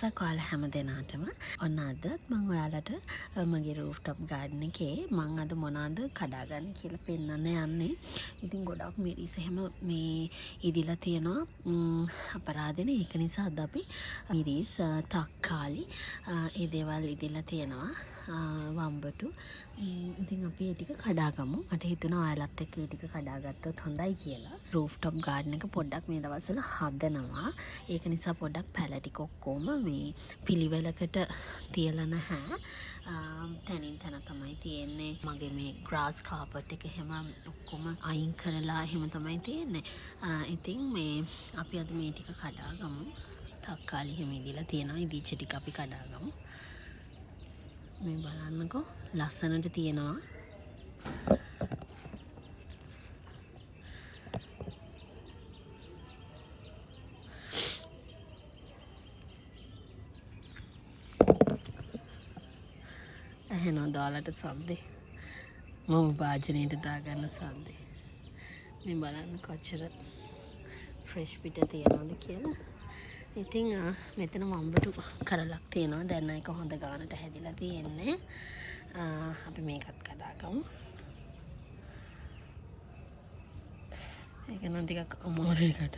දවසක් ඔයාලා හැම දෙනාටම. ඔන්න අදත් මම ඔයාලට මගේ රූෆ්ටොප් ගාඩන් එකේ මම අද මොනවාද කඩාගන්න කියලා පෙන්වන්න යන්නේ. ඉතින් ගොඩක් මිරිස් එහෙම මේ ඉදිලා තියෙනවා අපරාධනේ. ඒක නිසා අද අපි මිරිස් තක්කාලි ඒ දේවල් ඉදිලා තියෙනවා. වම්බටු. ඉතින් අපි ඒ ටික කඩාගමු. මට හිතුණා ඔයාලත් එක්ක ඒ ටික කඩාගත්තොත් හොඳයි කියලා. රූෆ්ටොප් ගාඩන් එක පොඩ්ඩක් මේ දවස්වල හදනවා. ඒක නිසා පොඩ්ඩක් පැල ටික ඔක්කොම මේ පිළිවෙලකට තියලා නැහැ. තනින් තන තමයි තියෙන්නේ. මගේ මේ ග්‍රාස් කාපට් එක එහෙම ඔක්කොම අයින් කරලා එහෙම තමයි තියෙන්නේ. ඉතින් මේ අපි අද මේ ටික කඩාගමු. තක්කාලි එහෙම ඉදිලා තියෙනවා. ඉදිච්ච ටික අපි කඩාගමු. මේ බලන්නකෝ ලස්සනට තියෙනවා. ඇහෙනවා දාලට සද්දේ. මම වාජනයට දාගන්න සද්දේ. මේ බලන්න කොච්චර ෆ්‍රෙෂ් පිට තියනවද කියලා. ඉතින් මෙතන වම්බටු කරලක් තියෙනවා. දැන් එක හොඳ ගානට හැදිලා තියෙන්නේ. අපි මේකත් කඩාගමු. ඒක නම් ටිකක් අමාරුයකට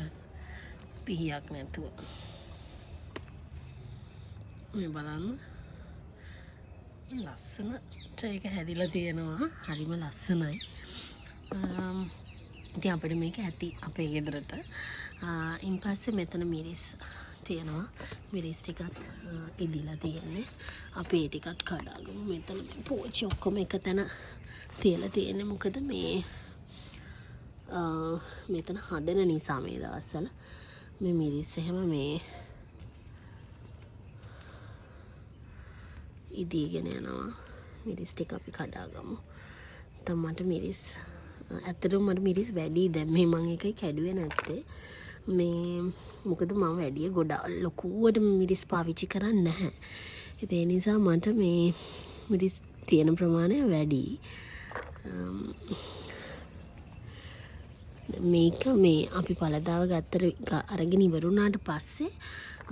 පිහියක් නැතුව. මේ බලන්න ලස්සනට ඒක හැදිලා තියෙනවා. හරිම ලස්සනයි. ඉතින් අපිට මේක ඇති අපේ ගෙදරට. ඉන් පස්සේ මෙතන මිරිස් තියෙනවා. මිරිස් ටිකත් ඉදිලා තියෙන්නේ. අපි ඒ ටිකත් කඩාගමු. මෙතන පෝච්චි ඔක්කොම එක තැන තියලා තියෙන්නේ. මොකද මේ මෙතන හදන නිසා මේ දවස්වල මේ මිරිස් එහෙම මේ ඉදීගෙන යනවා. මිරිස් ටික අපි කඩාගමු. නැත්නම් මට මිරිස් ඇත්තටම මට මිරිස් වැඩි. දැන් මේ මම එකයි කැඩුවේ නැත්තේ. මේ මොකද මම වැඩි ගොඩක් ලොකුවට මිරිස් පාවිච්චි කරන්නේ නැහැ. ඒ නිසා මට මේ මිරිස් තියෙන ප්‍රමාණය වැඩි. මේක මේ අපි පළදාව ගත්තට අරගෙන ඉවරුණාට පස්සේ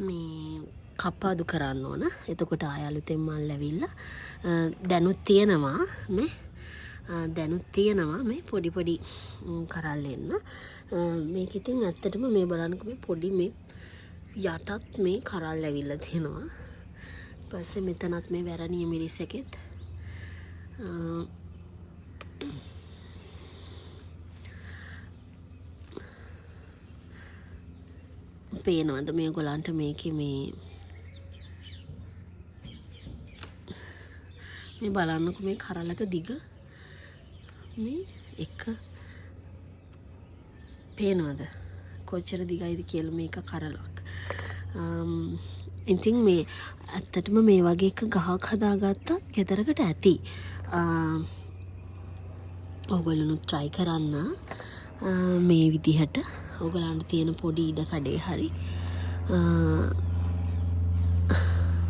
මේ කප්පාදු කරන්න ඕන. එතකොට ආය අලුතෙන් මල් ඇවිල්ලා දැනුත් තියෙනවා මේ දැනුත් තියෙනවා මේ පොඩි පොඩි කරල් එන්න. මේක ඉතින් ඇත්තටම මේ බලන්නකො මේ පොඩි මේ යටත් මේ කරල් ඇවිල්ලා තියෙනවා. ඊපස්සේ මෙතනත් මේ වැරණිය මිරිස් එකෙත් පේනවද මේගොල්ලන්ට මේකේ මේ බලන්නකො මේ කරලක දිග මේ එක පේනවද කොච්චර දිගයිද කියලා මේක කරලක්. ඉතින් මේ ඇත්තටම මේ වගේ එක ගහක් හදාගත්තත් ගෙදරකට ඇති. ඕගොල්ලොනුත් try කරන්න මේ විදිහට. ඕගොල්ලන්ට තියෙන පොඩි ඉඩ කඩේ හරි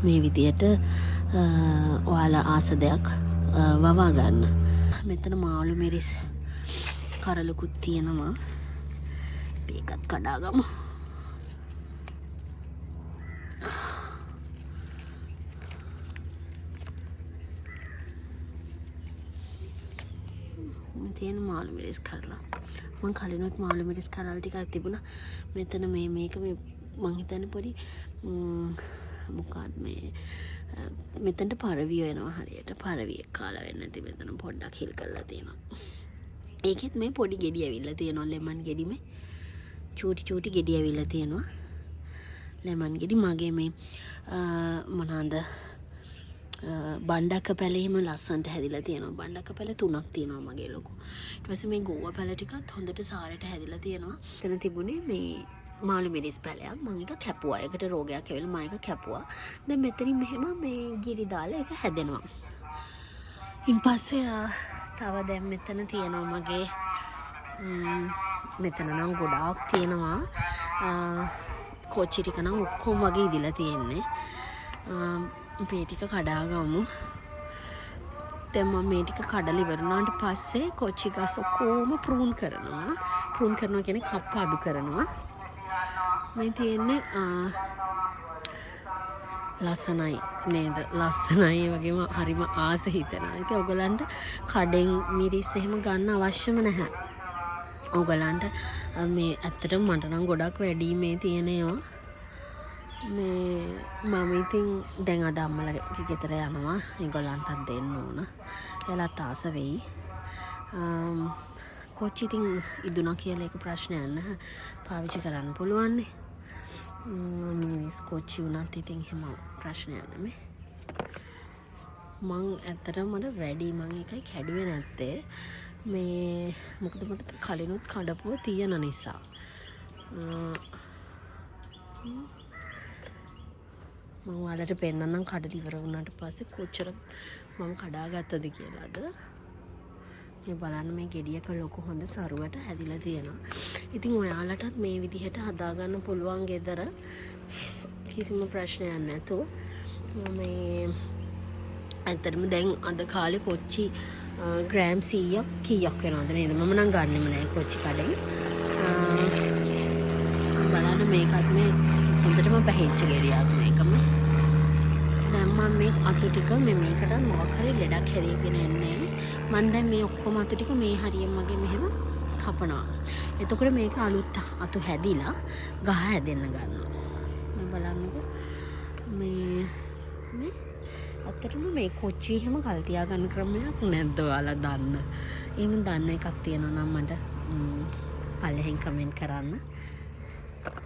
මේ විදිහට ඔයාලා ආස දෙයක් වවා ගන්න. මෙතන මාළු මිරිස් කරලකුත් තියෙනවා. ඒකත් කඩාගමු. තියෙන මාළු මිරිස් කරලා මම කලිනුත් මාළු මිරිස් කරල් ටිකක් තිබුණා. මෙතන මේක මේ මං හිතන්නේ පොඩි මොකක්ද මේ මෙතනට පරවිය වෙනවා හරියට. පරවිය කාලා වෙන්නේ නැති මෙතන පොඩ්ඩක් හිල් කරලා තියෙනවා. ඒකෙත් මේ පොඩි ගෙඩි ඇවිල්ලා තියෙනවා. ලෙමන් ගෙඩි මේ චූටි ගෙඩි ඇවිල්ලා තියෙනවා. ලෙමන් ගෙඩි මගේ මේ මොනවාද බණ්ඩක්ක පැල එහෙම ලස්සනට හැදිලා තියෙනවා. බණ්ඩක්ක පැල 3ක් තියෙනවා මගේ ලොකු. ඊට පස්සේ මේ ගෝවා පැල ටිකත් හොඳට සාරට හැදිලා තියෙනවා. එතන තිබුණේ මේ මාළු මිරිස් පැලයක්. මම එක කැපුවා. ඒකට රෝගයක් ඇවිල්ලා මම එක කැපුවා. දැන් මෙතනින් මෙහෙම මේ ගිරි දාලා ඒක හැදෙනවා. ඊට පස්සේ තව දැන් මෙතන තියෙනවා මගේ මෙතන නම් ගොඩාක් තියෙනවා. කොච්චි ටික නම් ඔක්කොම වගේ ඉදිලා තියෙන්නේ. මේ ටික කඩාගමු. දැන් මම මේ ටික කඩලා ඉවරුණාට පස්සේ කොච්චි ගස් ඔක්කොම ප්‍රූන් කරනවා. ප්‍රූන් කරනවා කියන්නේ කප්පාදු කරනවා. මේ තියෙන්නේ ලස්සනයි නේද? ලස්සනයි ඒ වගේම හරිම ආස හිතෙනවා. ඉතින් ඔයගලන්ට කඩෙන් මිරිස් එහෙම ගන්න අවශ්‍යම නැහැ. ඔයගලන්ට මේ ඇත්තටම මට නම් ගොඩක් වැඩි මේ තියෙන ඒවා. මේ මම ඉතින් දැන් අද අම්මලගේ ගෙදර යනවා. ඒගොල්ලන්ටත් දෙන්න ඕන. එයාලත් ආස වෙයි. කොච්චි ඉතින් ඉදුණා කියලා ඒක ප්‍රශ්නයක් නැහැ. පාවිච්චි කරන්න පුළුවන් නේ. මිනිස් කොච්චි වුණත් ඉතින් එහෙම ප්‍රශ්නයක් නෙමෙයි. මං ඇත්තටම මට වැඩි මං එකයි කැඩුවේ නැත්තේ මේ මොකද මට කලිනුත් කඩපුව තියෙන නිසා. මම ඔයාලට පෙන්නන්නම් කඩලා ඉවර වුණාට පස්සේ කොච්චර මම කඩාගත්තද කියලාද. මේ බලන්න මේ ගෙඩියක ලොකු හොඳ සරුවට හැදිලා තියෙනවා. ඉතින් ඔයාලටත් මේ විදිහට හදාගන්න පුළුවන් ගෙදර කිසිම ප්‍රශ්නයක් නැතුව. මේ ඇත්තටම දැන් අද කාලේ කොච්චි ග්‍රෑම් 100ක් කීයක් වෙනවද නේද? මම නම් ගන්නෙම නෑ කොච්චි කඩෙන්. බලන්න මේකත් මේ හොඳටම පැහිච්ච ගෙඩියක් මේකම. දැන් මම මේ අතු ටික මේකට මොකක් හරි ලෙඩක් හැරීගෙන එන්නේ. මම දැන් මේ ඔක්කොම අතු ටික මේ හරියෙන් වගේ මෙහෙම කපනවා. එතකොට මේක අලුත් අතු හැදිලා ගහ හැදෙන්න ගන්නවා. මේ බලන්නකෝ. මේ ඇත්තටම මේ කොච්චි එහෙම කල් තියාගන්න ක්‍රමයක් නැද්ද ඔයාලා දන්න? එහෙම දන්න එකක් තියෙනවා නම් මට පල්ලෙහෙන් කමෙන්ට් කරන්න.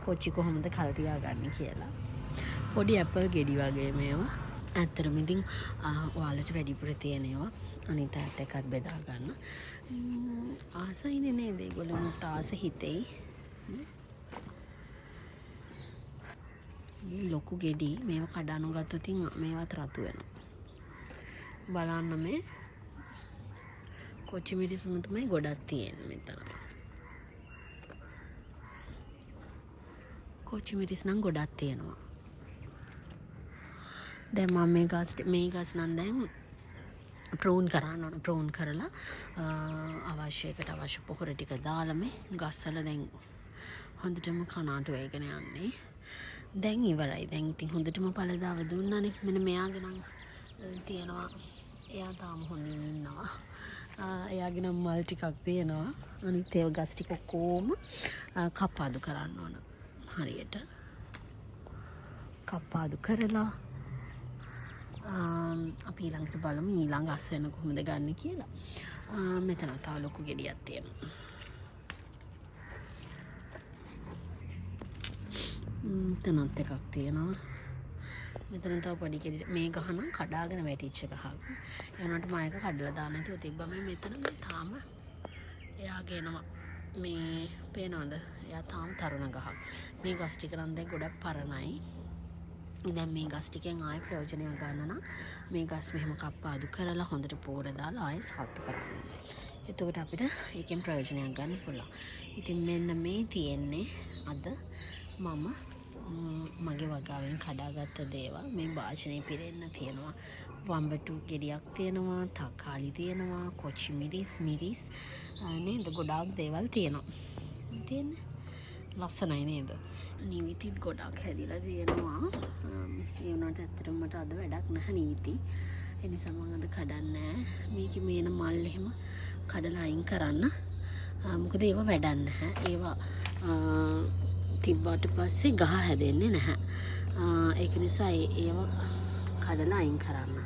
කොච්චි කොහොමද කල් තියාගන්නේ කියලා. පොඩි ඇපල් ගෙඩි වගේ මේවා. ඇත්තටම ඉතින් ඔයාලට වැඩිපුර තියෙන ඒවා අනිත් අයත් එක්කත් බෙදා ගන්න. ආසයිනේ නේද? ඒගොල්ලොන්ට ආස හිතෙයි. ලොකු ගෙඩි මේවා කඩානු ගත්තොත් මේවත් රතු වෙනවා. බලන්න මේ කොච්චි මිරිසුම තමයි ගොඩක් තියෙන්නේ මෙතන. කොච්චි මිරිස් නම් ගොඩක් තියෙනවා. දැන් මම මේ ගස් නම් දැන් ප්‍රෝන් කරන්න ඕන. ප්‍රෝන් කරලා අවශ්‍ය පොහොර ටික දාලා මේ ගස්වල දැන් හොඳටම කනාටු වේගෙන යන්නේ. දැන් ඉවරයි. දැන් ඉතින් හොඳටම පළදාව දුන්නානේ. මෙන්න මෙයාගේ නම් තියෙනවා. එයා තාම හොඳින් ඉන්නවා. එයාගේ නම් මල් ටිකක් තියෙනවා. අනිත් ඒවා ගස් ටික කොහොම කපාදු කරන්න ඕන. හරියට කපාදු කරලා අපි ඊළඟට බලමු ඊළඟ අස්වැන්න කොහොමද ගන්න කියලා. මෙතන තව ලොකු ගෙඩියක් තියෙනවා. තනත් එකක් තියෙනවා. මෙතන තව පොඩි ගෙඩි. මේ ගහ නම් කඩාගෙන වැටිච්ච ගහක්. ඒ වුණාට මම ඒක කඩලා දාන්න නැතුව තිබ්බා. මෙතන මේ තාම එයාගේ එනවා. මේ පේනවද? එයා තාම තරුණ ගහක්. මේ ගස් ටික නම් දැන් ගොඩක් පරණයි. දැන් මේ ගස් ටිකෙන් ආයෙ ප්‍රයෝජනයක් ගන්න නම් මේ ගස් මෙහෙම කප්පාදු කරලා හොඳට පෝර දාලා ආයෙ සාත්තු කරන්න. එතකොට අපිට ඒකෙන් ප්‍රයෝජනයක් ගන්න පුළුවන්. ඉතින් මෙන්න මේ තියෙන්නේ අද මම මගේ වගාවෙන් කඩාගත්ත දේවල්. මේ වාචනේ පිරෙන්න තියෙනවා. වම්බටු ගෙඩියක් තියෙනවා, තක්කාලි තියෙනවා, කොච්චි මිරිස් නේද? ගොඩාක් දේවල් තියෙනවා. තියෙන්නේ ලස්සනයි නේද? නිවිතිත් ගොඩක් හැදිලා තියෙනවා. ඒ වුණාට ඇත්තටම මට අද වැඩක් නැහැ නිවිති. ඒ නිසා මම අද කඩන්නේ නැහැ. මේකේ මේන මල් එහෙම කඩලා අයින් කරන්න. මොකද ඒවා වැඩක් නැහැ. ඒවා තිබ්බට පස්සේ ගහ හැදෙන්නේ නැහැ. ඒක නිසා ඒවා කඩලා අයින් කරන්න.